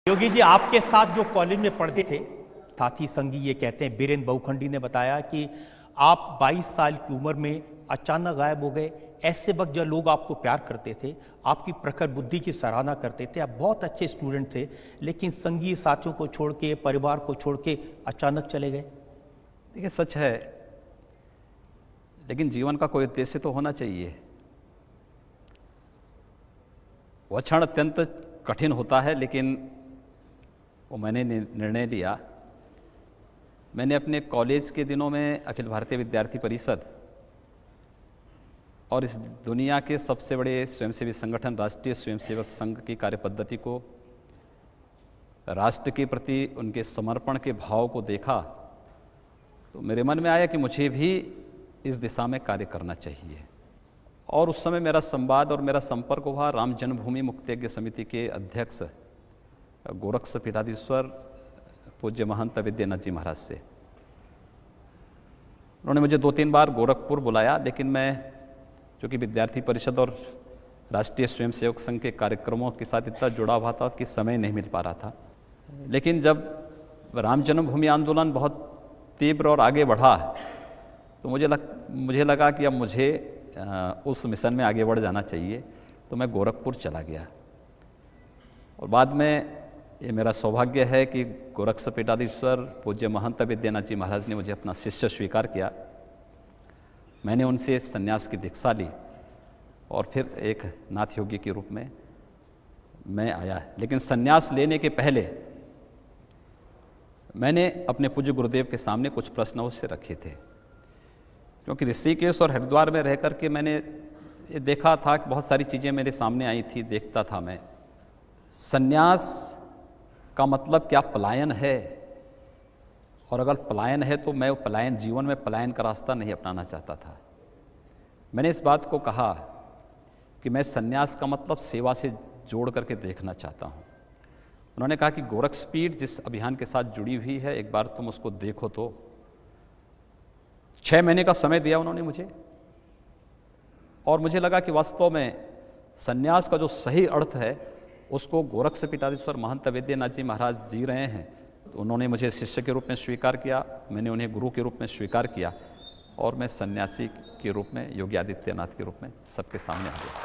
योगी जी, आपके साथ जो कॉलेज में पढ़ते थे साथी संगी ये कहते हैं, बीरेन बहुखंडी ने बताया कि आप 22 साल की उम्र में अचानक गायब हो गए। ऐसे वक्त जब लोग आपको प्यार करते थे, आपकी प्रखर बुद्धि की सराहना करते थे, आप बहुत अच्छे स्टूडेंट थे, लेकिन संगी साथियों को छोड़ के, परिवार को छोड़ के अचानक चले गए। देखिए, सच है, लेकिन जीवन का कोई उद्देश्य तो होना चाहिए। वह क्षण अत्यंत कठिन होता है, लेकिन वो मैंने निर्णय लिया। मैंने अपने कॉलेज के दिनों में अखिल भारतीय विद्यार्थी परिषद और इस दुनिया के सबसे बड़े स्वयंसेवी संगठन राष्ट्रीय स्वयंसेवक संघ की कार्यपद्धति को, राष्ट्र के प्रति उनके समर्पण के भाव को देखा तो मेरे मन में आया कि मुझे भी इस दिशा में कार्य करना चाहिए। और उस समय मेरा संवाद और मेरा संपर्क हुआ राम जन्मभूमि मुक्तिज्ञ समिति के अध्यक्ष गोरक्ष पीठाधीश्वर पूज्य महंत विद्यानाथ जी महाराज से। उन्होंने मुझे 2-3 बार गोरखपुर बुलाया, लेकिन मैं चूँकि विद्यार्थी परिषद और राष्ट्रीय स्वयंसेवक संघ के कार्यक्रमों के साथ इतना जुड़ा हुआ था कि समय नहीं मिल पा रहा था। लेकिन जब राम जन्मभूमि आंदोलन बहुत तीव्र और आगे बढ़ा तो मुझे लगा कि अब मुझे उस मिशन में आगे बढ़ जाना चाहिए, तो मैं गोरखपुर चला गया। और बाद में ये मेरा सौभाग्य है कि गोरक्ष पीठाधीश्वर पूज्य महंत विद्यानाथ जी महाराज ने मुझे अपना शिष्य स्वीकार किया। मैंने उनसे संन्यास की दीक्षा ली और फिर एक नाथ योगी के रूप में मैं आया। लेकिन संन्यास लेने के पहले मैंने अपने पूज्य गुरुदेव के सामने कुछ प्रश्न उससे रखे थे, क्योंकि ऋषिकेश और हरिद्वार में रह करके मैंने ये देखा था कि बहुत सारी चीज़ें मेरे सामने आई थी। देखता था मैं, संन्यास का मतलब क्या पलायन है, और अगर पलायन है तो मैं पलायन, जीवन में पलायन का रास्ता नहीं अपनाना चाहता था। मैंने इस बात को कहा कि मैं संन्यास का मतलब सेवा से जोड़ करके देखना चाहता हूँ। उन्होंने कहा कि गोरक्षपीठ जिस अभियान के साथ जुड़ी हुई है, एक बार तुम उसको देखो। तो 6 महीने का समय दिया उन्होंने मुझे, और मुझे लगा कि वास्तव में संन्यास का जो सही अर्थ है उसको गोरक्ष पीठाधीश्वर महंत विद्यानाथ जी महाराज जी रहे हैं। तो उन्होंने मुझे शिष्य के रूप में स्वीकार किया, मैंने उन्हें गुरु के रूप में स्वीकार किया, और मैं सन्यासी के रूप में, योगी आदित्यनाथ के रूप में सबके सामने आ गया।